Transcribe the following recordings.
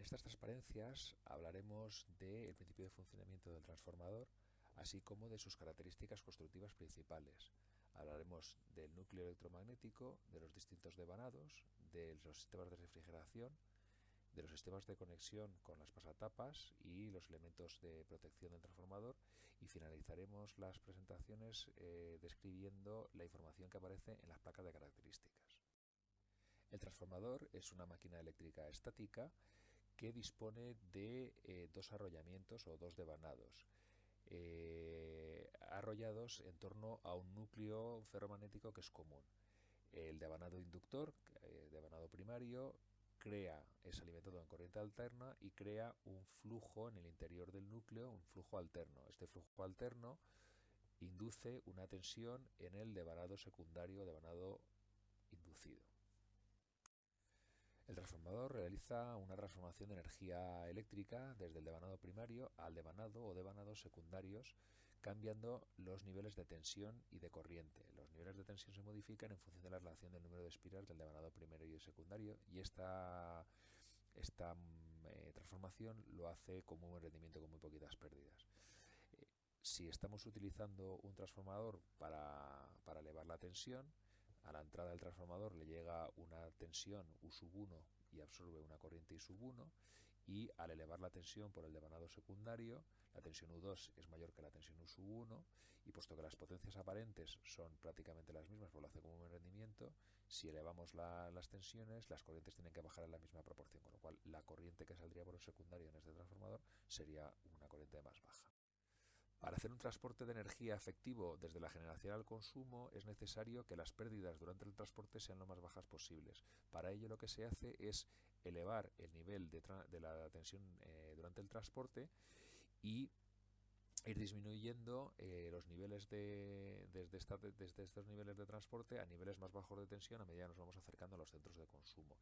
estas transparencias hablaremos del principio de funcionamiento del transformador, así como de sus características constructivas principales. Hablaremos del núcleo electromagnético, de los distintos devanados, de los sistemas de refrigeración, de los sistemas de conexión con las pasatapas y los elementos de protección del transformador, y finalizaremos las presentaciones describiendo la información que aparece en las placas de características. El transformador es una máquina eléctrica estática que dispone de dos arrollamientos o dos devanados arrollados en torno a un núcleo ferromagnético que es común. El devanado inductor, devanado primario, es alimentado en corriente alterna y crea un flujo en el interior del núcleo, un flujo alterno. Este flujo alterno induce una tensión en el devanado secundario, devanado inducido. El transformador realiza una transformación de energía eléctrica desde el devanado primario al devanado o devanados secundarios, cambiando los niveles de tensión y de corriente. Los niveles de tensión se modifican en función de la relación del número de espiras del devanado primario y secundario, y esta transformación lo hace con muy buen rendimiento, con muy poquitas pérdidas. Si estamos utilizando un transformador para elevar la tensión, a la entrada del transformador le llega una tensión U sub 1 y absorbe una corriente I sub 1, y al elevar la tensión por el devanado secundario, la tensión U2 es mayor que la tensión U sub 1, y puesto que las potencias aparentes son prácticamente las mismas, por lo hace como un rendimiento, si elevamos las tensiones, las corrientes tienen que bajar en la misma proporción, con lo cual la corriente que saldría por el secundario en este transformador sería una corriente más baja. Para hacer un transporte de energía efectivo desde la generación al consumo es necesario que las pérdidas durante el transporte sean lo más bajas posibles. Para ello lo que se hace es elevar el nivel de la tensión durante el transporte y ir disminuyendo los niveles desde estos niveles de transporte a niveles más bajos de tensión a medida que nos vamos acercando a los centros de consumo.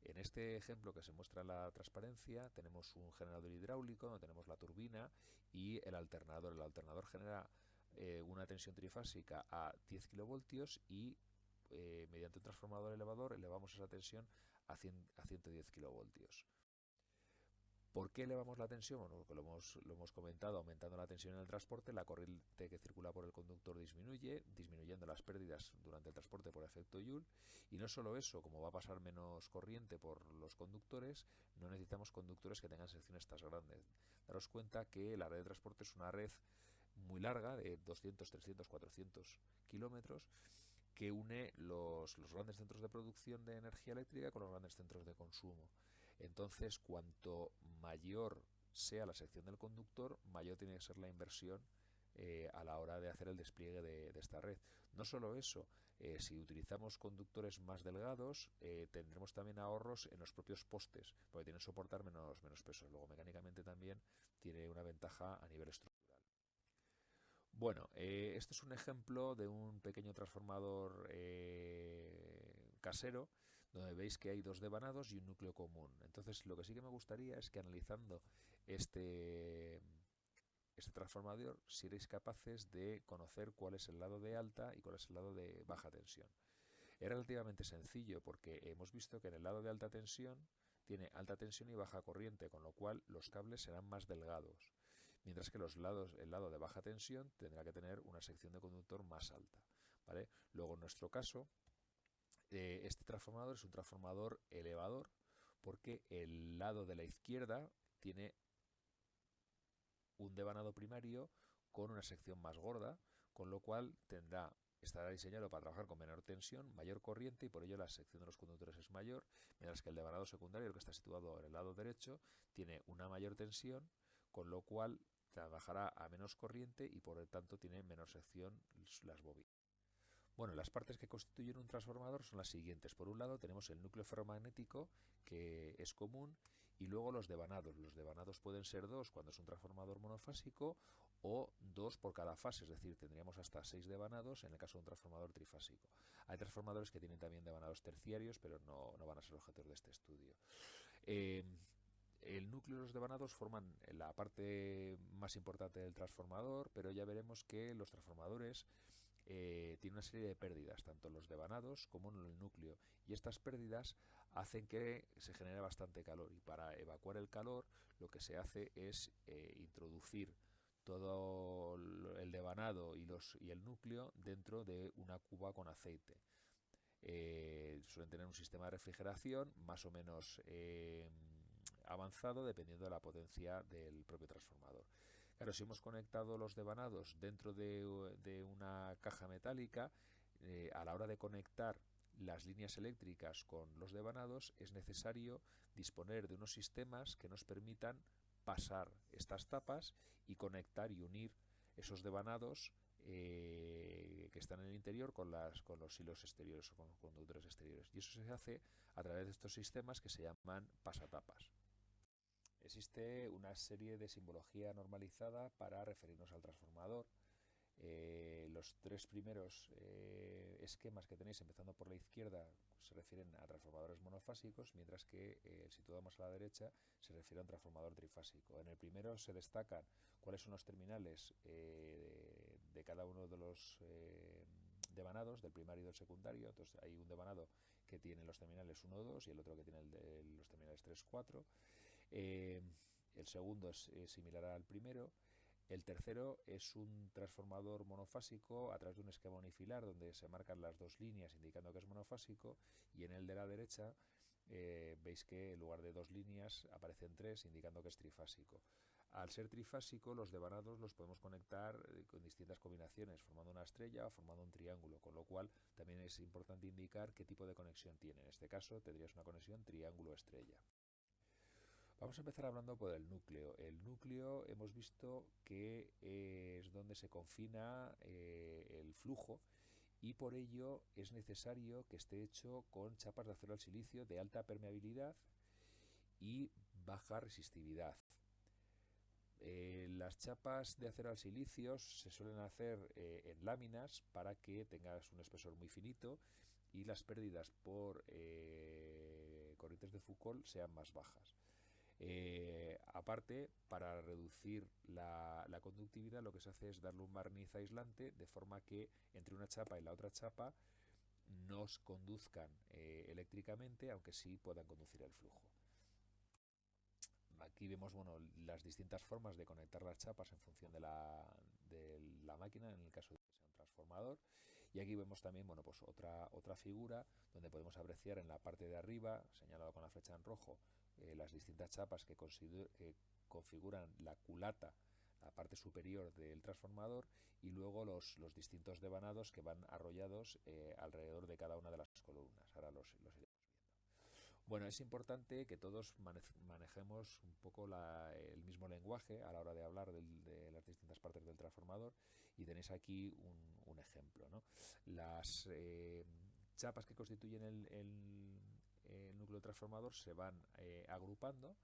En este ejemplo que se muestra en la transparencia tenemos un generador hidráulico donde tenemos la turbina y el alternador. El alternador genera una tensión trifásica a 10 kilovoltios y mediante un transformador elevador elevamos esa tensión a 110 kilovoltios. ¿Por qué elevamos la tensión? Bueno, porque lo hemos comentado, aumentando la tensión en el transporte, la corriente que circula por el conductor disminuye, disminuyendo las pérdidas durante el transporte por efecto Joule. Y no solo eso, como va a pasar menos corriente por los conductores, no necesitamos conductores que tengan secciones tan grandes. Daros cuenta que la red de transporte es una red muy larga, de 200, 300, 400 kilómetros, que une los grandes centros de producción de energía eléctrica con los grandes centros de consumo. Entonces, cuanto mayor sea la sección del conductor, mayor tiene que ser la inversión a la hora de hacer el despliegue de esta red. No solo eso, si utilizamos conductores más delgados, tendremos también ahorros en los propios postes, porque tienen que soportar menos peso. Luego, mecánicamente también tiene una ventaja a nivel estructural. Bueno, este es un ejemplo de un pequeño transformador casero, donde veis que hay dos devanados y un núcleo común. Entonces, lo que sí que me gustaría es que analizando este, este transformador, seréis capaces de conocer cuál es el lado de alta y cuál es el lado de baja tensión. Es relativamente sencillo porque hemos visto que en el lado de alta tensión tiene alta tensión y baja corriente, con lo cual los cables serán más delgados, mientras que el lado de baja tensión tendrá que tener una sección de conductor más alta, ¿vale? Luego, en nuestro caso, este transformador es un transformador elevador porque el lado de la izquierda tiene un devanado primario con una sección más gorda, con lo cual estará diseñado para trabajar con menor tensión, mayor corriente, y por ello la sección de los conductores es mayor, mientras que el devanado secundario, el que está situado en el lado derecho, tiene una mayor tensión, con lo cual trabajará a menos corriente y por lo tanto tiene menor sección las bobinas. Bueno, las partes que constituyen un transformador son las siguientes. Por un lado tenemos el núcleo ferromagnético, que es común, y luego los devanados. Los devanados pueden ser dos cuando es un transformador monofásico o dos por cada fase, es decir, tendríamos hasta 6 devanados en el caso de un transformador trifásico. Hay transformadores que tienen también devanados terciarios, pero no van a ser objeto de este estudio. Eh, el núcleo y los devanados forman la parte más importante del transformador, pero ya veremos que los transformadores tiene una serie de pérdidas, tanto en los devanados como en el núcleo, y estas pérdidas hacen que se genere bastante calor, y para evacuar el calor lo que se hace es introducir todo el devanado y el núcleo dentro de una cuba con aceite. Suelen tener un sistema de refrigeración más o menos avanzado dependiendo de la potencia del propio transformador. Claro, si hemos conectado los devanados dentro de una caja metálica, a la hora de conectar las líneas eléctricas con los devanados es necesario disponer de unos sistemas que nos permitan pasar estas tapas y conectar y unir esos devanados que están en el interior con los hilos exteriores o con los conductores exteriores. Y eso se hace a través de estos sistemas que se llaman pasatapas. Existe una serie de simbología normalizada para referirnos al transformador. Los tres primeros esquemas que tenéis, empezando por la izquierda, se refieren a transformadores monofásicos, mientras que situado más a la derecha se refiere a un transformador trifásico. En el primero se destacan cuáles son los terminales de cada uno de los devanados, del primario y del secundario. Entonces hay un devanado que tiene los terminales 1, 2 y el otro que tiene los terminales 3, 4. El segundo es similar al primero. El tercero es un transformador monofásico a través de un esquema unifilar donde se marcan las dos líneas indicando que es monofásico, y en el de la derecha veis que en lugar de dos líneas aparecen tres indicando que es trifásico. Al ser trifásico, los devanados los podemos conectar con distintas combinaciones, formando una estrella o formando un triángulo, con lo cual también es importante indicar qué tipo de conexión tiene. En este caso tendrías una conexión triángulo-estrella. Vamos a empezar hablando por el núcleo. El núcleo hemos visto que es donde se confina el flujo, y por ello es necesario que esté hecho con chapas de acero al silicio de alta permeabilidad y baja resistividad. Las chapas de acero al silicio se suelen hacer en láminas para que tengas un espesor muy finito y las pérdidas por corrientes de Foucault sean más bajas. Aparte, para reducir la conductividad, lo que se hace es darle un barniz aislante de forma que entre una chapa y la otra chapa no conduzcan eléctricamente, aunque sí puedan conducir el flujo. Aquí vemos las distintas formas de conectar las chapas en función de la máquina, en el caso de que sea un transformador. Y aquí vemos también otra figura donde podemos apreciar en la parte de arriba, señalado con la flecha en rojo, las distintas chapas que configuran la culata, la parte superior del transformador, y luego los distintos devanados que van arrollados alrededor de cada una de las columnas. Ahora los iremos viendo. Bueno, es importante que todos manejemos un poco el mismo lenguaje a la hora de hablar de las distintas partes del transformador, y tenéis aquí un ejemplo, ¿no? Las chapas que constituyen el núcleo transformador se van agrupando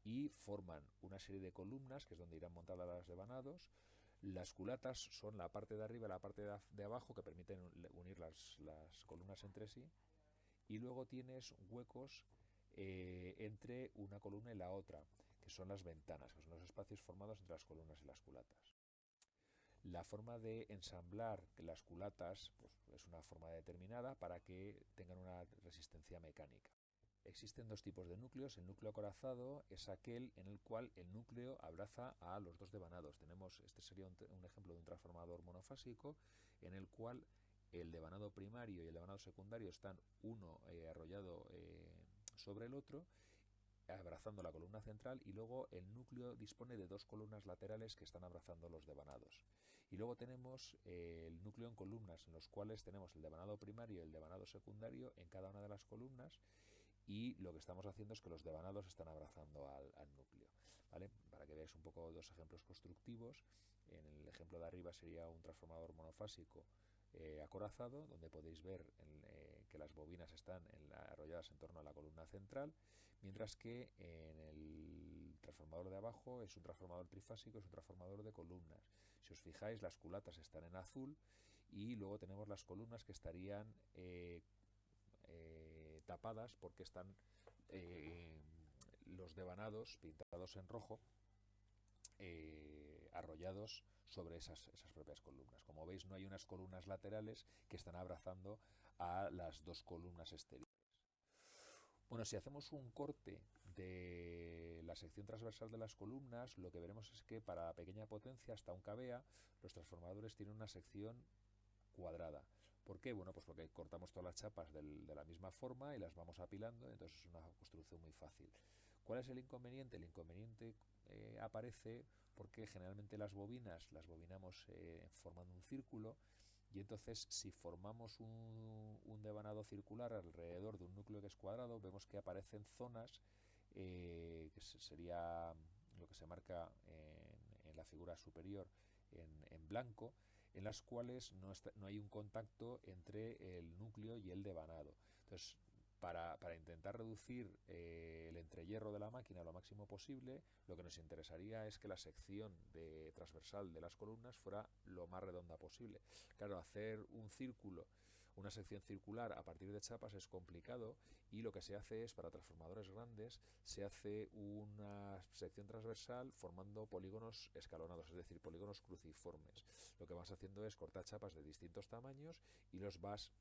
y forman una serie de columnas, que es donde irán montadas las devanados. Las culatas son la parte de arriba y la parte de abajo que permiten unir las columnas entre sí, y luego tienes huecos entre una columna y la otra, que son las ventanas, que son los espacios formados entre las columnas y las culatas. La forma de ensamblar las culatas pues, es una forma determinada para que tengan una resistencia mecánica. Existen dos tipos de núcleos. El núcleo acorazado es aquel en el cual el núcleo abraza a los dos devanados. Este sería un ejemplo de un transformador monofásico en el cual el devanado primario y el devanado secundario están uno arrollado sobre el otro, abrazando la columna central, y luego el núcleo dispone de dos columnas laterales que están abrazando los devanados. Y luego tenemos el núcleo en columnas, en los cuales tenemos el devanado primario y el devanado secundario en cada una de las columnas, y lo que estamos haciendo es que los devanados están abrazando al núcleo, ¿vale? Para que veáis un poco dos ejemplos constructivos. En el ejemplo de arriba sería un transformador monofásico acorazado, donde podéis ver que las bobinas están arrolladas en torno a la columna central, mientras que en el transformador de abajo es un transformador trifásico, es un transformador de columnas. Si os fijáis, las culatas están en azul, y luego tenemos las columnas que estarían tapadas porque están los devanados pintados en rojo arrollados sobre esas propias columnas. Como veis, no hay unas columnas laterales que están abrazando a las dos columnas exteriores. Bueno, si hacemos un corte de la sección transversal de las columnas, lo que veremos es que para pequeña potencia, hasta un kVA, los transformadores tienen una sección cuadrada. ¿Por qué? Bueno, pues porque cortamos todas las chapas de la misma forma y las vamos apilando, entonces es una construcción muy fácil. ¿Cuál es el inconveniente? El inconveniente aparece porque generalmente las bobinamos formando un círculo, y entonces si formamos un devanado circular alrededor de un núcleo que es cuadrado, vemos que aparecen zonas que sería lo que se marca en la figura superior en blanco, en las cuales no hay un contacto entre el núcleo y el devanado. Entonces, para intentar reducir el entrehierro de la máquina lo máximo posible, lo que nos interesaría es que la sección transversal de las columnas fuera lo más redonda posible. Claro, hacer un círculo, una sección circular a partir de chapas es complicado, y lo que se hace es, para transformadores grandes, se hace una sección transversal formando polígonos escalonados, es decir, polígonos cruciformes. Lo que vas haciendo es cortar chapas de distintos tamaños y los vas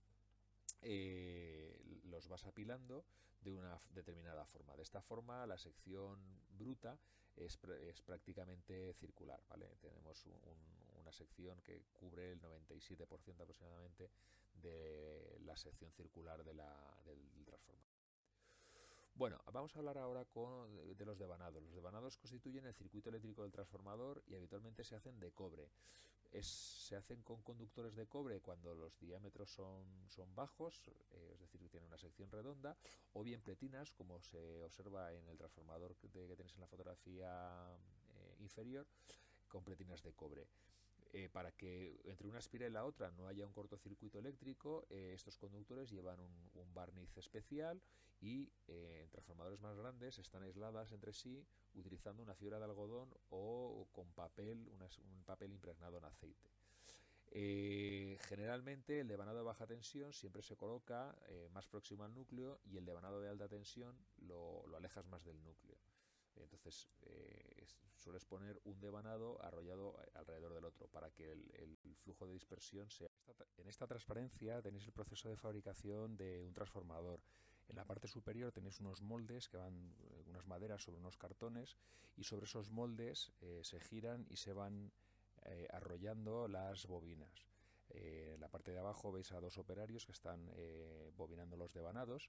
apilando de una determinada forma. De esta forma, la sección bruta es prácticamente circular, ¿vale? Tenemos una sección que cubre el 97% aproximadamente de la sección circular del transformador. Bueno, vamos a hablar ahora de los devanados. Los devanados constituyen el circuito eléctrico del transformador y habitualmente se hacen de cobre. Se hacen con conductores de cobre cuando los diámetros son bajos, es decir, tienen una sección redonda, o bien pletinas, como se observa en el transformador que tenéis en la fotografía inferior, con pletinas de cobre. Para que entre una espiral y la otra no haya un cortocircuito eléctrico, estos conductores llevan un barniz especial, y en transformadores más grandes están aisladas entre sí utilizando una fibra de algodón o con un papel impregnado en aceite. Generalmente el devanado de baja tensión siempre se coloca más próximo al núcleo, y el devanado de alta tensión lo alejas más del núcleo. Entonces sueles poner un devanado arrollado alrededor del otro para que el flujo de dispersión sea. En esta transparencia tenéis el proceso de fabricación de un transformador. En la parte superior tenéis unos moldes que van, unas maderas sobre unos cartones, y sobre esos moldes se giran y se van arrollando las bobinas. En la parte de abajo veis a dos operarios que están bobinando los devanados,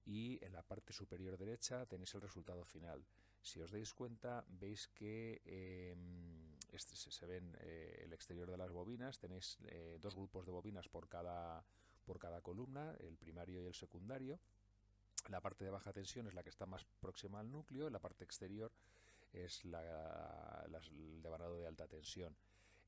y en la parte superior derecha tenéis el resultado final. Si os dais cuenta, veis que se ven el exterior de las bobinas. Tenéis dos grupos de bobinas por cada columna, el primario y el secundario. La parte de baja tensión es la que está más próxima al núcleo, la parte exterior es el devanado de alta tensión.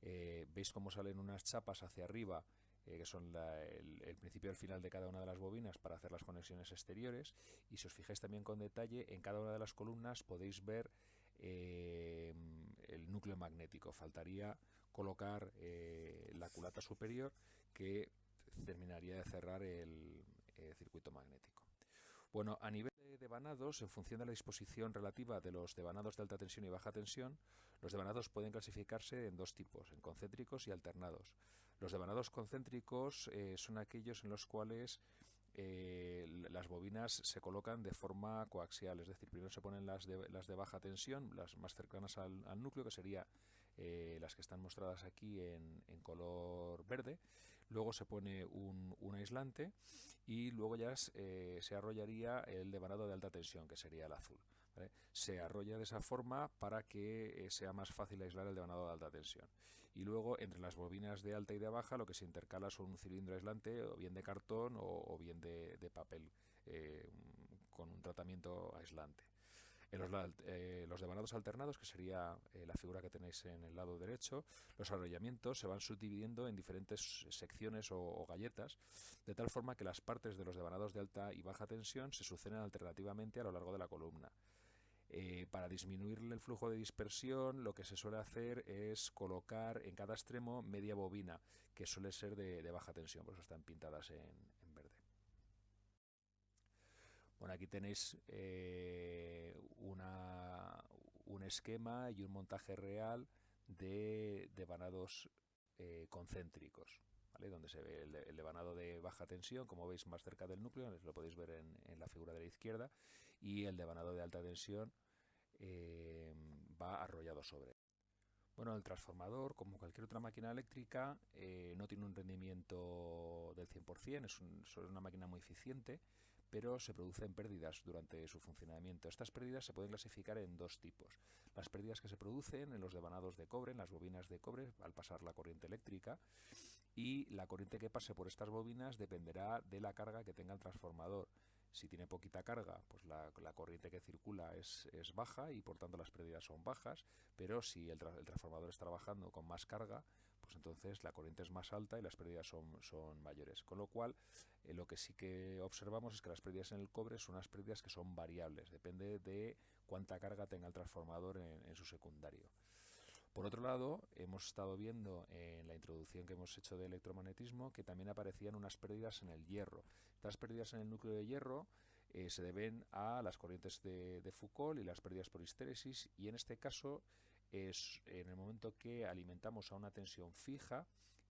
Veis cómo salen unas chapas hacia arriba, que son el principio y el final de cada una de las bobinas para hacer las conexiones exteriores, y si os fijáis también con detalle, en cada una de las columnas podéis ver el núcleo magnético. Faltaría colocar la culata superior, que terminaría de cerrar el circuito magnético. Bueno, a nivel de devanados, en función de la disposición relativa de los devanados de alta tensión y baja tensión, los devanados pueden clasificarse en dos tipos, en concéntricos y alternados. Los devanados concéntricos son aquellos en los cuales las bobinas se colocan de forma coaxial, es decir, primero se ponen las de baja tensión, las más cercanas al núcleo, que serían las que están mostradas aquí en color verde. Luego se pone un aislante, y luego ya se arrollaría el devanado de alta tensión, que sería el azul, ¿vale? Se arrolla de esa forma para que sea más fácil aislar el devanado de alta tensión. Y luego, entre las bobinas de alta y de baja, lo que se intercala son un cilindro aislante, o bien de cartón o bien de papel, con un tratamiento aislante. En los devanados alternados, que sería la figura que tenéis en el lado derecho, los arrollamientos se van subdividiendo en diferentes secciones o galletas, de tal forma que las partes de los devanados de alta y baja tensión se suceden alternativamente a lo largo de la columna. Para disminuir el flujo de dispersión, lo que se suele hacer es colocar en cada extremo media bobina, que suele ser de baja tensión, por eso están pintadas en verde. Bueno, aquí tenéis un esquema y un montaje real de devanados concéntricos, ¿vale? Donde se ve el devanado de baja tensión, como veis más cerca del núcleo, lo podéis ver en la figura de la izquierda, y el devanado de alta tensión eh, va arrollado sobre. Bueno, el transformador, como cualquier otra máquina eléctrica, no tiene un rendimiento del 100%, es una máquina muy eficiente, pero se producen pérdidas durante su funcionamiento. Estas pérdidas se pueden clasificar en dos tipos. Las pérdidas que se producen en los devanados de cobre, en las bobinas de cobre, al pasar la corriente eléctrica, y la corriente que pase por estas bobinas dependerá de la carga que tenga el transformador. Si tiene poquita carga, pues la corriente que circula es baja y por tanto las pérdidas son bajas, pero si el transformador está trabajando con más carga, pues entonces la corriente es más alta y las pérdidas son mayores. Con lo cual, lo que sí que observamos es que las pérdidas en el cobre son unas pérdidas que son variables, depende de cuánta carga tenga el transformador en su secundario. Por otro lado, hemos estado viendo en la introducción que hemos hecho de electromagnetismo que también aparecían unas pérdidas en el hierro. Estas pérdidas en el núcleo de hierro se deben a las corrientes de Foucault y las pérdidas por histéresis, y en este caso es en el momento que alimentamos a una tensión fija,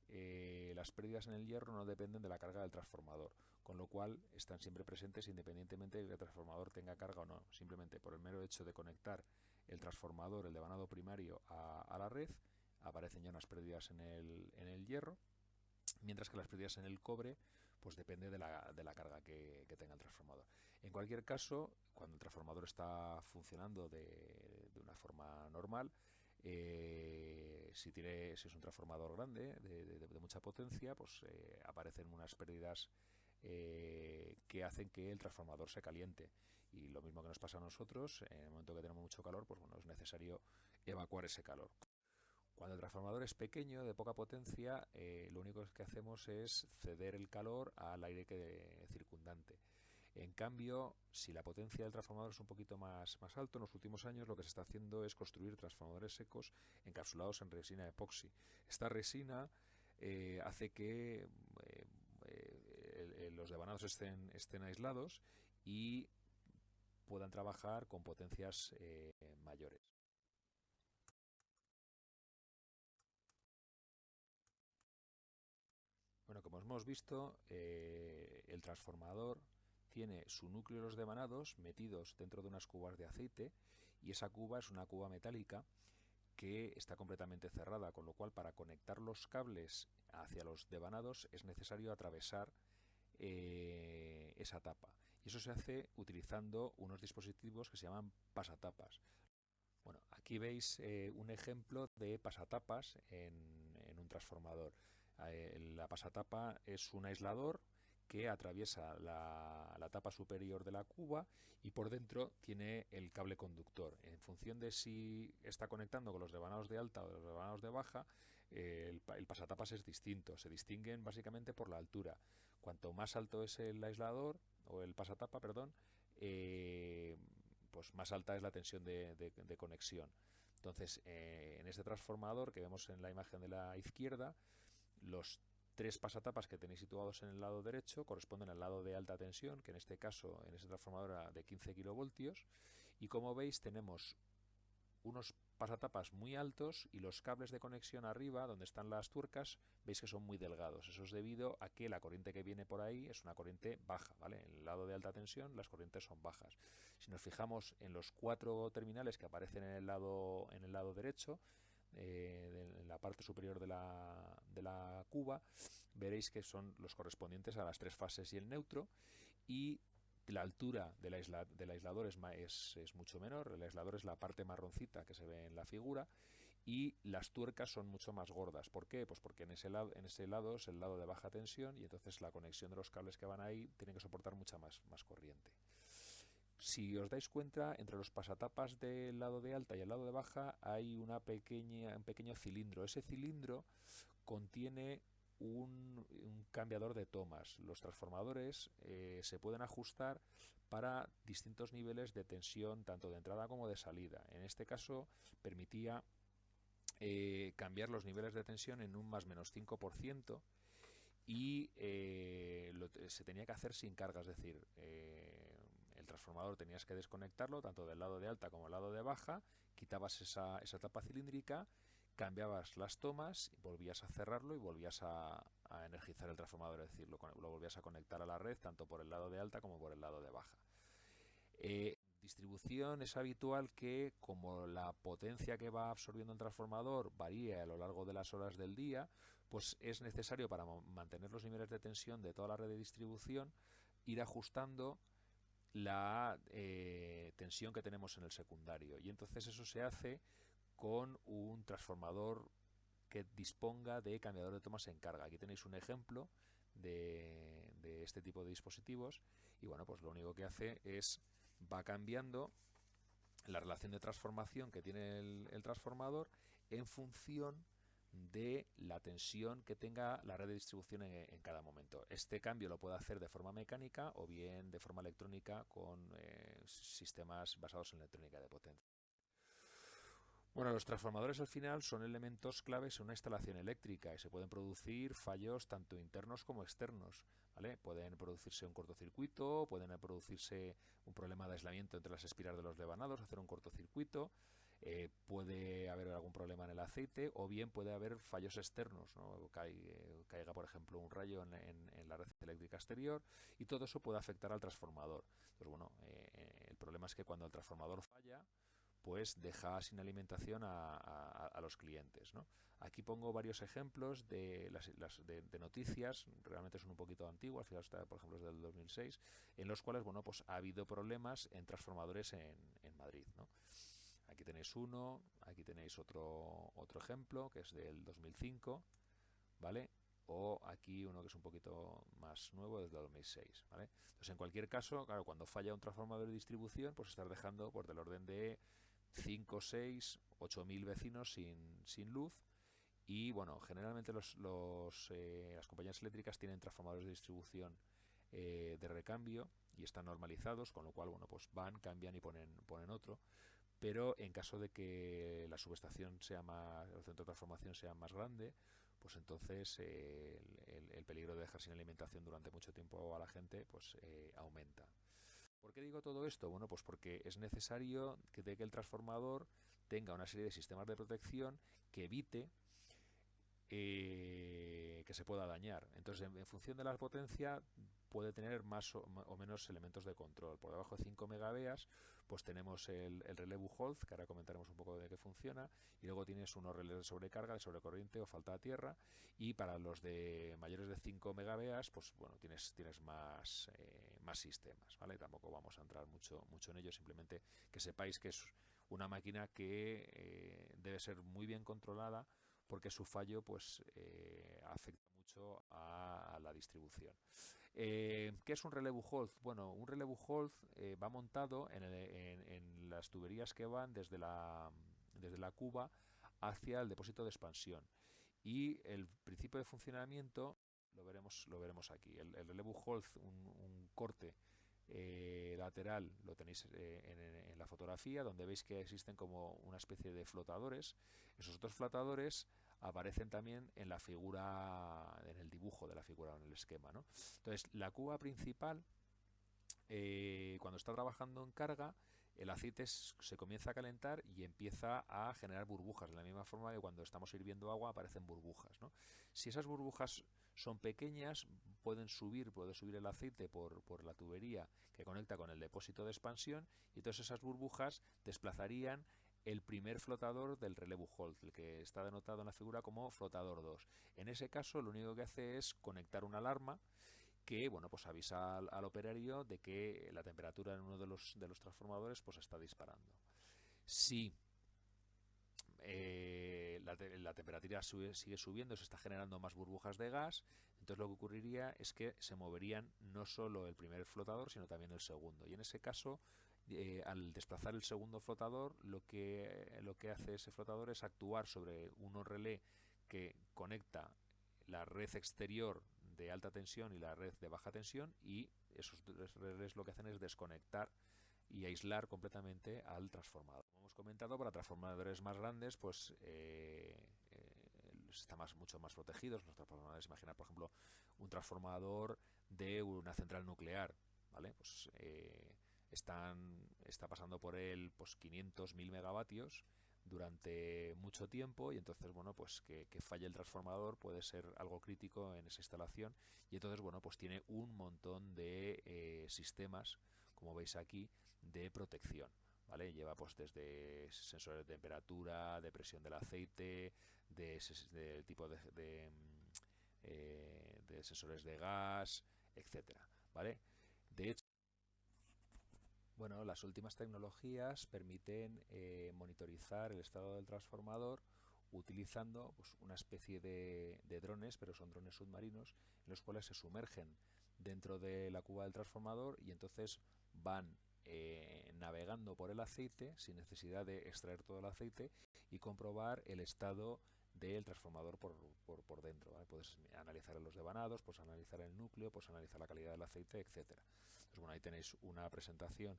las pérdidas en el hierro no dependen de la carga del transformador, con lo cual están siempre presentes independientemente de que el transformador tenga carga o no. Simplemente por el mero hecho de conectar el transformador, el devanado primario, a la red, aparecen ya unas pérdidas en el hierro, mientras que las pérdidas en el cobre pues depende de la carga que tenga el transformador. En cualquier caso, cuando el transformador está funcionando de una forma normal, si es un transformador grande, de mucha potencia, pues aparecen unas pérdidas que hacen que el transformador se caliente. Y lo mismo que nos pasa a nosotros, en el momento que tenemos mucho calor, pues bueno, es necesario evacuar ese calor. Cuando el transformador es pequeño, de poca potencia, lo único que hacemos es ceder el calor al aire circundante. En cambio, si la potencia del transformador es un poquito más alto, en los últimos años lo que se está haciendo es construir transformadores secos encapsulados en resina epoxi. Esta resina hace que los devanados estén aislados y puedan trabajar con potencias mayores. Bueno, como hemos visto, el transformador tiene su núcleo y los devanados metidos dentro de unas cubas de aceite, y esa cuba es una cuba metálica que está completamente cerrada, con lo cual para conectar los cables hacia los devanados es necesario atravesar esa tapa. Y eso se hace utilizando unos dispositivos que se llaman pasatapas. Bueno, aquí veis un ejemplo de pasatapas en un transformador. La pasatapa es un aislador que atraviesa la tapa superior de la cuba y por dentro tiene el cable conductor. En función de si está conectando con los devanados de alta o los devanados de baja, el pasatapas es distinto. Se distinguen básicamente por la altura. Cuanto más alto es el aislador, o el pasatapa, perdón, pues más alta es la tensión de conexión. Entonces, en este transformador que vemos en la imagen de la izquierda, los tres pasatapas que tenéis situados en el lado derecho corresponden al lado de alta tensión, que en este caso, en ese transformador era de 15 kilovoltios, y como veis tenemos unos pasatapas muy altos y los cables de conexión arriba, donde están las tuercas, veis que son muy delgados. Eso es debido a que la corriente que viene por ahí es una corriente baja, ¿vale? En el lado de alta tensión las corrientes son bajas. Si nos fijamos en los cuatro terminales que aparecen en el lado derecho, en la parte superior de la cuba, veréis que son los correspondientes a las tres fases y el neutro, y la altura del aislador es mucho menor. El aislador es la parte marroncita que se ve en la figura, y las tuercas son mucho más gordas. ¿Por qué? Pues porque en ese lado es el lado de baja tensión, y entonces la conexión de los cables que van ahí tienen que soportar mucha más corriente. Si os dais cuenta, entre los pasatapas del lado de alta y el lado de baja hay un pequeño cilindro. Ese cilindro contiene un cambiador de tomas. Los transformadores se pueden ajustar para distintos niveles de tensión, tanto de entrada como de salida. En este caso permitía cambiar los niveles de tensión en un más menos 5%, y se tenía que hacer sin carga, es decir, el transformador tenías que desconectarlo tanto del lado de alta como del lado de baja, quitabas esa tapa cilíndrica, cambiabas las tomas, volvías a cerrarlo y volvías a energizar el transformador, es decir, lo volvías a conectar a la red tanto por el lado de alta como por el lado de baja. Distribución es habitual que, como la potencia que va absorbiendo el transformador varía a lo largo de las horas del día, pues es necesario, para mantener los niveles de tensión de toda la red de distribución, ir ajustando la tensión que tenemos en el secundario, y entonces eso se hace con un transformador que disponga de cambiador de tomas en carga. Aquí tenéis un ejemplo de este tipo de dispositivos, y bueno, pues lo único que hace es va cambiando la relación de transformación que tiene el transformador en función de la tensión que tenga la red de distribución en cada momento. Este cambio lo puede hacer de forma mecánica o bien de forma electrónica con sistemas basados en electrónica de potencia. Bueno, los transformadores al final son elementos claves en una instalación eléctrica y se pueden producir fallos tanto internos como externos, ¿vale? Pueden producirse un cortocircuito, pueden producirse un problema de aislamiento entre las espiras de los devanados, hacer un cortocircuito, puede haber algún problema en el aceite, o bien puede haber fallos externos, ¿no? Caiga, por ejemplo, un rayo en la red eléctrica exterior, y todo eso puede afectar al transformador. Entonces, bueno, el problema es que cuando el transformador falla, pues deja sin alimentación a los clientes, ¿no? Aquí pongo varios ejemplos de noticias, realmente son un poquito antiguas, fijaos, por ejemplo es del 2006, en los cuales, bueno, pues ha habido problemas en transformadores en Madrid, ¿no? Aquí tenéis uno, aquí tenéis otro ejemplo, que es del 2005, ¿vale? O aquí uno que es un poquito más nuevo, desde 2006, ¿vale? Entonces, en cualquier caso, claro, cuando falla un transformador de distribución, pues estás dejando por del orden de 5, 6, 8.000 vecinos sin luz. Y bueno, generalmente las compañías eléctricas tienen transformadores de distribución de recambio y están normalizados, con lo cual, bueno, pues van, cambian y ponen otro. Pero en caso de que la subestación sea más, el centro de transformación sea más grande, pues entonces el peligro de dejar sin alimentación durante mucho tiempo a la gente pues aumenta. ¿Por qué digo todo esto? Bueno, pues porque es necesario que el transformador tenga una serie de sistemas de protección que evite que se pueda dañar. Entonces, en función de la potencia, puede tener más o menos elementos de control. Por debajo de 5 megabeas, pues tenemos el relé Buchholz, que ahora comentaremos un poco de qué funciona, y luego tienes unos relés de sobrecarga, de sobrecorriente o falta de tierra, y para los de mayores de 5 megabeas, pues bueno, tienes más sistemas, ¿vale? Tampoco vamos a entrar mucho en ello, simplemente que sepáis que es una máquina que debe ser muy bien controlada, porque su fallo pues afecta mucho a la distribución. ¿Qué es un relé Buchholz? Bueno, un relé Buchholz va montado en las tuberías que van desde la cuba hacia el depósito de expansión, y el principio de funcionamiento lo veremos aquí. El relé Buchholz, un corte lateral, lo tenéis en la fotografía, donde veis que existen como una especie de flotadores. Esos otros flotadores aparecen también en la figura, en el dibujo de la figura, en el esquema, ¿no? Entonces, la cuba principal, cuando está trabajando en carga, el aceite se comienza a calentar y empieza a generar burbujas, de la misma forma que cuando estamos hirviendo agua aparecen burbujas, ¿no? Si esas burbujas son pequeñas, puede subir el aceite por la tubería que conecta con el depósito de expansión, y entonces esas burbujas desplazarían el primer flotador del relé Buchholz, el que está denotado en la figura como flotador 2. En ese caso, lo único que hace es conectar una alarma que, bueno, pues avisa al operario de que la temperatura en uno de los transformadores pues está disparando. Si la temperatura sigue subiendo, se está generando más burbujas de gas, entonces lo que ocurriría es que se moverían no solo el primer flotador, sino también el segundo. Y en ese caso, al desplazar el segundo flotador, lo que hace ese flotador es actuar sobre un relé que conecta la red exterior de alta tensión y la red de baja tensión, y esos relés lo que hacen es desconectar y aislar completamente al transformador. Como hemos comentado, para transformadores más grandes, pues están mucho más protegidos. Los transformadores, imaginar, por ejemplo, un transformador de una central nuclear, ¿vale? Pues está pasando por él pues 500, 1000 megavatios durante mucho tiempo, y entonces, bueno, pues que falle el transformador puede ser algo crítico en esa instalación, y entonces, bueno, pues tiene un montón de sistemas, como veis aquí, de protección. ¿Vale? Lleva pues desde sensores de temperatura, de presión del aceite, de tipo de sensores de gas, etcétera. ¿Vale? De hecho, bueno, las últimas tecnologías permiten monitorizar el estado del transformador utilizando pues, una especie de drones, pero son drones submarinos, en los cuales se sumergen dentro de la cuba del transformador y entonces van navegando por el aceite sin necesidad de extraer todo el aceite y comprobar el estado del transformador por dentro. ¿Vale? Puedes analizar los devanados, puedes analizar el núcleo, puedes analizar la calidad del aceite, etcétera. Entonces, bueno, ahí tenéis una presentación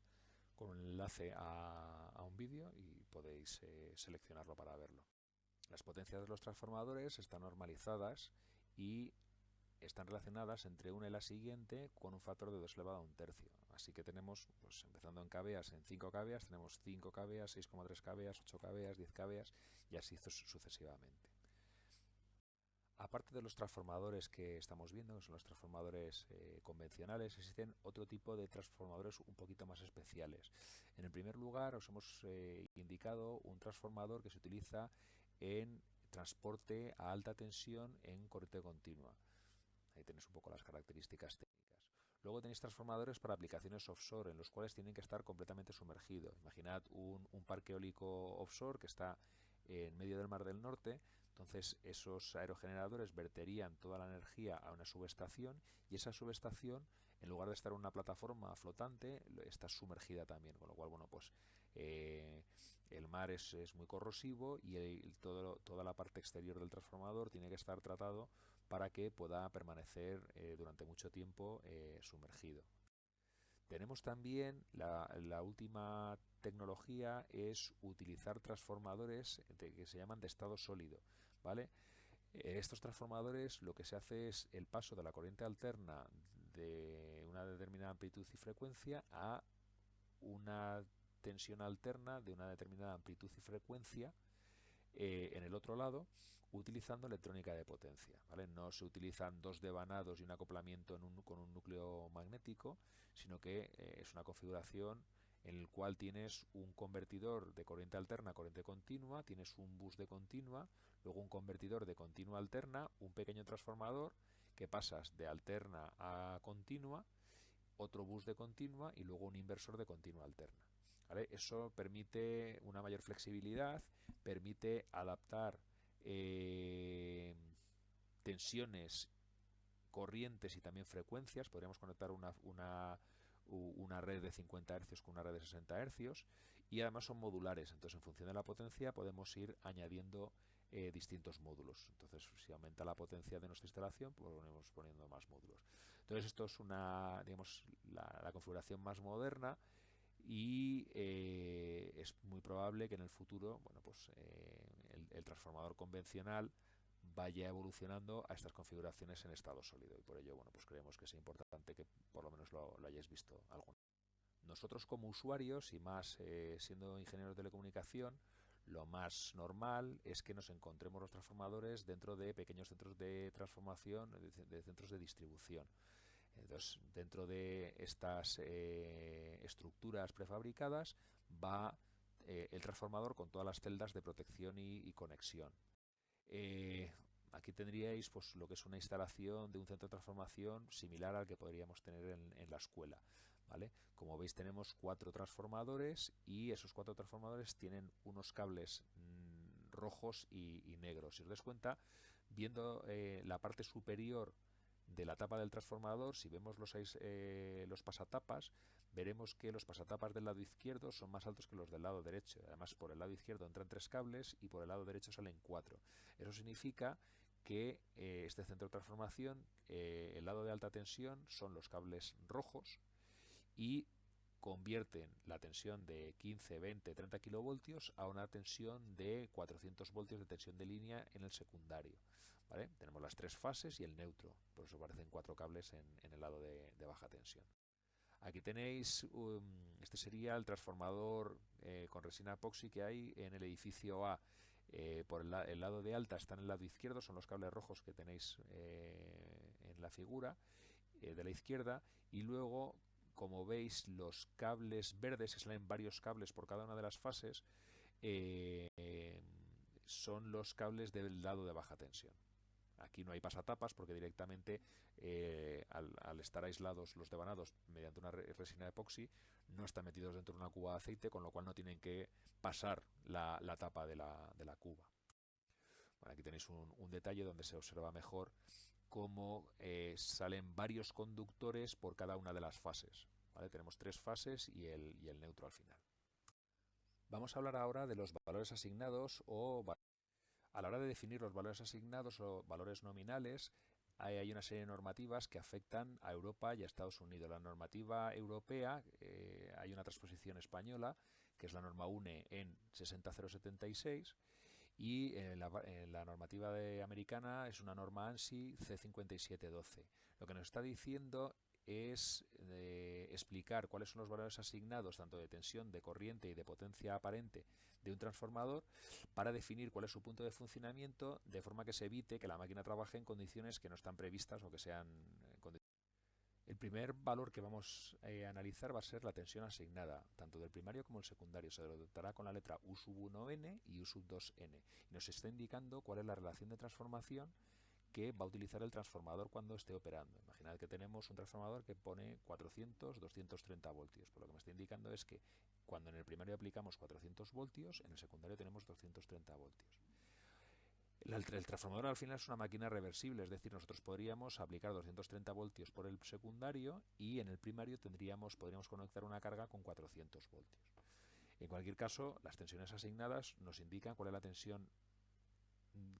con un enlace a un vídeo y podéis seleccionarlo para verlo. Las potencias de los transformadores están normalizadas y están relacionadas entre una y la siguiente con un factor de 2 elevado a un tercio. Así que tenemos, pues empezando en kVA, en 5 kVA, tenemos 5 kVA, 6,3 kVA, 8 kVA, 10 kVA y así sucesivamente. Aparte de los transformadores que estamos viendo, que son los transformadores convencionales, existen otro tipo de transformadores un poquito más especiales. En el primer lugar, os hemos indicado un transformador que se utiliza en transporte a alta tensión en corriente continua. Ahí tenéis un poco las características técnicas. Luego tenéis transformadores para aplicaciones offshore, en los cuales tienen que estar completamente sumergidos. Imaginad un parque eólico offshore que está en medio del Mar del Norte. Entonces esos aerogeneradores verterían toda la energía a una subestación y esa subestación, en lugar de estar en una plataforma flotante, está sumergida también, con lo cual, bueno, pues el mar es muy corrosivo y toda la parte exterior del transformador tiene que estar tratado para que pueda permanecer durante mucho tiempo sumergido. Tenemos también la última tecnología, es utilizar transformadores que se llaman de estado sólido, ¿vale? Estos transformadores, lo que se hace es el paso de la corriente alterna de una determinada amplitud y frecuencia a una tensión alterna de una determinada amplitud y frecuencia en el otro lado, utilizando electrónica de potencia. ¿Vale? No se utilizan dos devanados y un acoplamiento con un núcleo magnético, sino que es una configuración en el cual tienes un convertidor de corriente alterna a corriente continua, tienes un bus de continua, luego un convertidor de continua alterna, un pequeño transformador que pasas de alterna a continua, otro bus de continua y luego un inversor de continua alterna. ¿Vale? Eso permite una mayor flexibilidad, permite adaptar tensiones, corrientes y también frecuencias. Podríamos conectar una red de 50 Hz con una red de 60 Hz y además son modulares. Entonces, en función de la potencia podemos ir añadiendo distintos módulos. Entonces, si aumenta la potencia de nuestra instalación, pues ponemos poniendo más módulos. Entonces, esto es digamos, la configuración más moderna y es muy probable que en el futuro, bueno, pues el transformador convencional vaya evolucionando a estas configuraciones en estado sólido y por ello, bueno, pues creemos que es importante que por lo menos lo hayáis visto alguna. Nosotros como usuarios y más siendo ingenieros de telecomunicación, lo más normal es que nos encontremos los transformadores dentro de pequeños centros de transformación, de centros de distribución. Entonces, dentro de estas estructuras prefabricadas va el transformador con todas las celdas de protección y conexión. Aquí tendríais pues lo que es una instalación de un centro de transformación similar al que podríamos tener en la escuela. ¿Vale? Como veis, tenemos 4 transformadores y esos 4 transformadores tienen unos cables rojos y negros. Si os dais cuenta, viendo la parte superior de la tapa del transformador, si vemos los pasatapas, veremos que los pasatapas del lado izquierdo son más altos que los del lado derecho. Además, por el lado izquierdo entran 3 cables y por el lado derecho salen 4. Eso significa que este centro de transformación, el lado de alta tensión son los cables rojos y convierten la tensión de 15, 20, 30 kilovoltios a una tensión de 400 voltios de tensión de línea en el secundario. ¿Vale? Tenemos las 3 fases y el neutro, por eso aparecen 4 cables en el lado de baja tensión. Aquí tenéis, este sería el transformador con resina epoxi que hay en el edificio A. Por el lado de alta está en el lado izquierdo, son los cables rojos que tenéis en la figura de la izquierda, y luego, como veis, los cables verdes, que salen varios cables por cada una de las fases, eh, son los cables del lado de baja tensión. Aquí no hay pasatapas porque directamente al estar aislados los devanados mediante una resina epoxi no están metidos dentro de una cuba de aceite, con lo cual no tienen que pasar la tapa de la cuba. Bueno, aquí tenéis un detalle donde se observa mejor cómo salen varios conductores por cada una de las fases. ¿Vale? Tenemos 3 fases y el neutro al final. Vamos a hablar ahora de los valores asignados o a la hora de definir los valores asignados o valores nominales. Hay una serie de normativas que afectan a Europa y a Estados Unidos. La normativa europea, hay una transposición española, que es la norma UNE en 60076, y la normativa americana es una norma ANSI C5712. Lo que nos está diciendo es explicar cuáles son los valores asignados tanto de tensión, de corriente y de potencia aparente de un transformador, para definir cuál es su punto de funcionamiento, de forma que se evite que la máquina trabaje en condiciones que no están previstas o que sean condiciones. El primer valor que vamos a analizar va a ser la tensión asignada, tanto del primario como del secundario. Se denotará con la letra U sub 1N y U sub 2N. Y nos está indicando cuál es la relación de transformación que va a utilizar el transformador cuando esté operando. Imaginad que tenemos un transformador que pone 400, 230 voltios. Pues lo que me está indicando es que cuando en el primario aplicamos 400 voltios, en el secundario tenemos 230 voltios. El transformador al final es una máquina reversible, es decir, nosotros podríamos aplicar 230 voltios por el secundario y en el primario podríamos conectar una carga con 400 voltios. En cualquier caso, las tensiones asignadas nos indican cuál es la tensión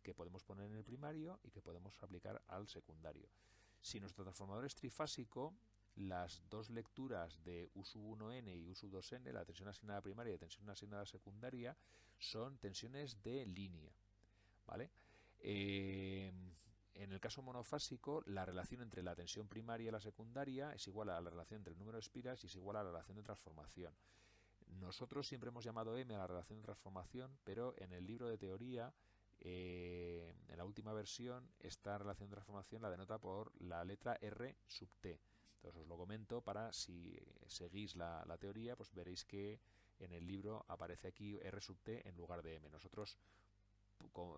que podemos poner en el primario y que podemos aplicar al secundario. Si nuestro transformador es trifásico, las dos lecturas de U sub 1N y U sub 2N, la tensión asignada primaria y la tensión asignada secundaria, son tensiones de línea. ¿Vale? En el caso monofásico, la relación entre la tensión primaria y la secundaria es igual a la relación entre el número de espiras y es igual a la relación de transformación. Nosotros siempre hemos llamado M a la relación de transformación, pero en el libro de teoría, en la última versión, esta relación de transformación la denota por la letra R sub T. Entonces os lo comento para, si seguís la teoría, pues veréis que en el libro aparece aquí R sub T en lugar de M. Nosotros,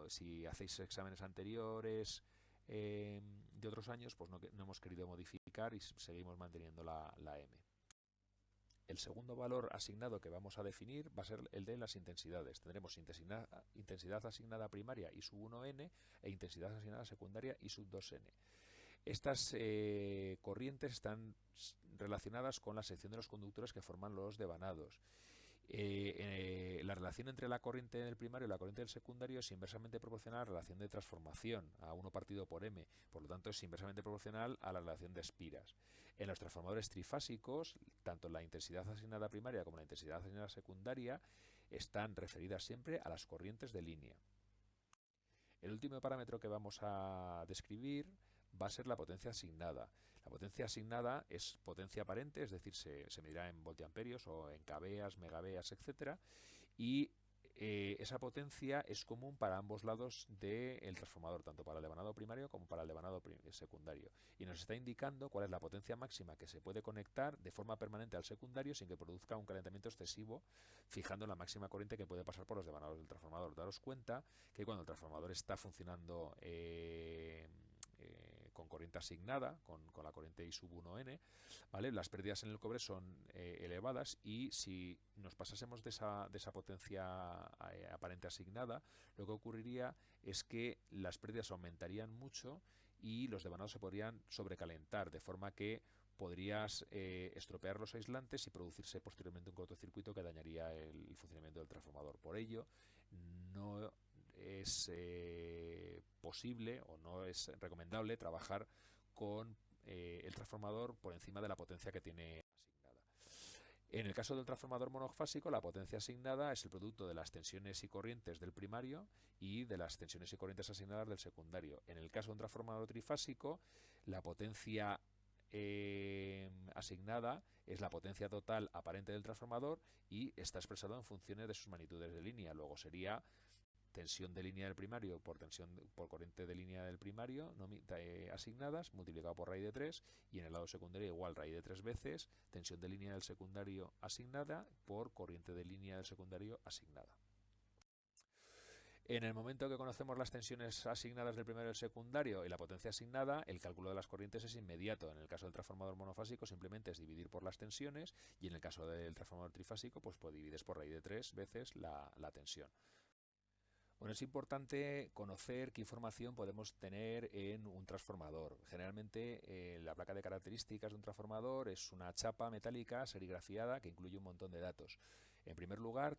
si hacéis exámenes anteriores de otros años, pues no hemos querido modificar y seguimos manteniendo la M. El segundo valor asignado que vamos a definir va a ser el de las intensidades. Tendremos intensidad asignada primaria I sub 1N e intensidad asignada secundaria I sub 2N. Estas corrientes están relacionadas con la sección de los conductores que forman los devanados. La relación entre la corriente del primario y la corriente del secundario es inversamente proporcional a la relación de transformación, a 1 partido por M, por lo tanto es inversamente proporcional a la relación de espiras. En los transformadores trifásicos, tanto la intensidad asignada primaria como la intensidad asignada secundaria están referidas siempre a las corrientes de línea. El último parámetro que vamos a describir va a ser la potencia asignada. La potencia asignada es potencia aparente, es decir, se medirá en voltiamperios o en kVA, megavA, etcétera, y esa potencia es común para ambos lados del transformador, tanto para el devanado primario como para el devanado secundario. Y nos está indicando cuál es la potencia máxima que se puede conectar de forma permanente al secundario sin que produzca un calentamiento excesivo, fijando la máxima corriente que puede pasar por los devanados del transformador. Daros cuenta que cuando el transformador está funcionando con corriente asignada, con la corriente I sub 1N, ¿vale? Las pérdidas en el cobre son elevadas, y si nos pasásemos de esa potencia aparente asignada, lo que ocurriría es que las pérdidas aumentarían mucho y los devanados se podrían sobrecalentar, de forma que podrías estropear los aislantes y producirse posteriormente un cortocircuito que dañaría el funcionamiento del transformador. Por ello, no es posible o no es recomendable trabajar con el transformador por encima de la potencia que tiene asignada. En el caso del transformador monofásico, la potencia asignada es el producto de las tensiones y corrientes del primario y de las tensiones y corrientes asignadas del secundario. En el caso de un transformador trifásico, la potencia asignada es la potencia total aparente del transformador y está expresado en funciones de sus magnitudes de línea. Luego sería tensión de línea del primario por corriente de línea del primario asignadas multiplicado por raíz de 3, y en el lado secundario igual raíz de 3 veces tensión de línea del secundario asignada por corriente de línea del secundario asignada. En el momento que conocemos las tensiones asignadas del primario y del secundario y la potencia asignada, el cálculo de las corrientes es inmediato. En el caso del transformador monofásico simplemente es dividir por las tensiones, y en el caso del transformador trifásico pues divides por raíz de 3 veces la tensión. Bueno, es importante conocer qué información podemos tener en un transformador. Generalmente la placa de características de un transformador es una chapa metálica serigrafiada que incluye un montón de datos. En primer lugar,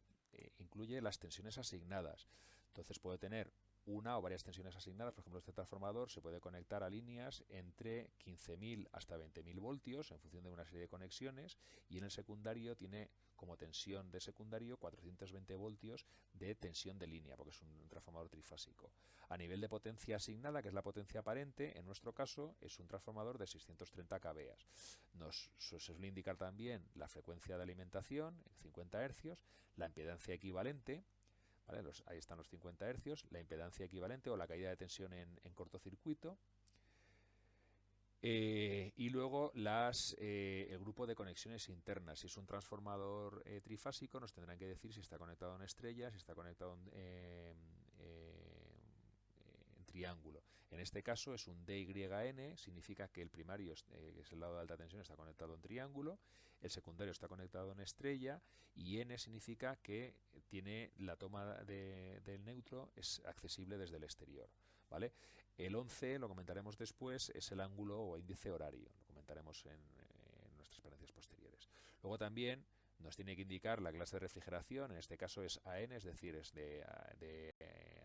incluye las tensiones asignadas. Entonces puede tener una o varias tensiones asignadas. Por ejemplo, este transformador se puede conectar a líneas entre 15.000 hasta 20.000 voltios en función de una serie de conexiones, y en el secundario tiene como tensión de secundario 420 voltios de tensión de línea, porque es un transformador trifásico. A nivel de potencia asignada, que es la potencia aparente, en nuestro caso es un transformador de 630 kVA. Se suele indicar también la frecuencia de alimentación en 50 Hz, la impedancia equivalente, ¿vale? Ahí están los 50 Hz, la impedancia equivalente o la caída de tensión en cortocircuito, y luego el grupo de conexiones internas. Si es un transformador trifásico, nos tendrán que decir si está conectado en estrella, si está conectado en triángulo. En este caso es un DYN, significa que el primario, que es el lado de alta tensión, está conectado en triángulo, el secundario está conectado en estrella, y N significa que tiene la toma del neutro, es accesible desde el exterior, ¿vale? El 11, lo comentaremos después, es el ángulo o índice horario, lo comentaremos en nuestras ponencias posteriores. Luego también nos tiene que indicar la clase de refrigeración, en este caso es AN, es decir, es de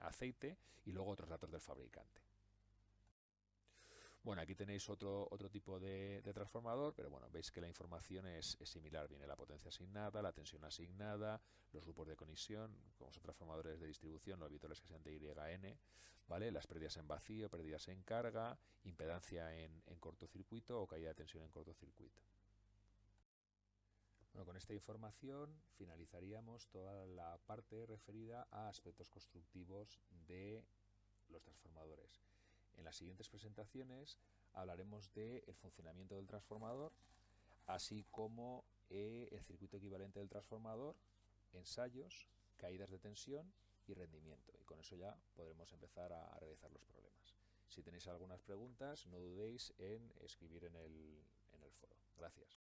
aceite, y luego otros datos del fabricante. Bueno, aquí tenéis otro tipo de transformador, pero bueno, veis que la información es similar. Viene la potencia asignada, la tensión asignada, los grupos de conexión, como son transformadores de distribución, los habituales que sean DYN, ¿vale? Las pérdidas en vacío, pérdidas en carga, impedancia en cortocircuito o caída de tensión en cortocircuito. Bueno, con esta información finalizaríamos toda la parte referida a aspectos constructivos de los transformadores. En las siguientes presentaciones hablaremos del funcionamiento del transformador, así como el circuito equivalente del transformador, ensayos, caídas de tensión y rendimiento. Y con eso ya podremos empezar a realizar los problemas. Si tenéis algunas preguntas, no dudéis en escribir en el foro. Gracias.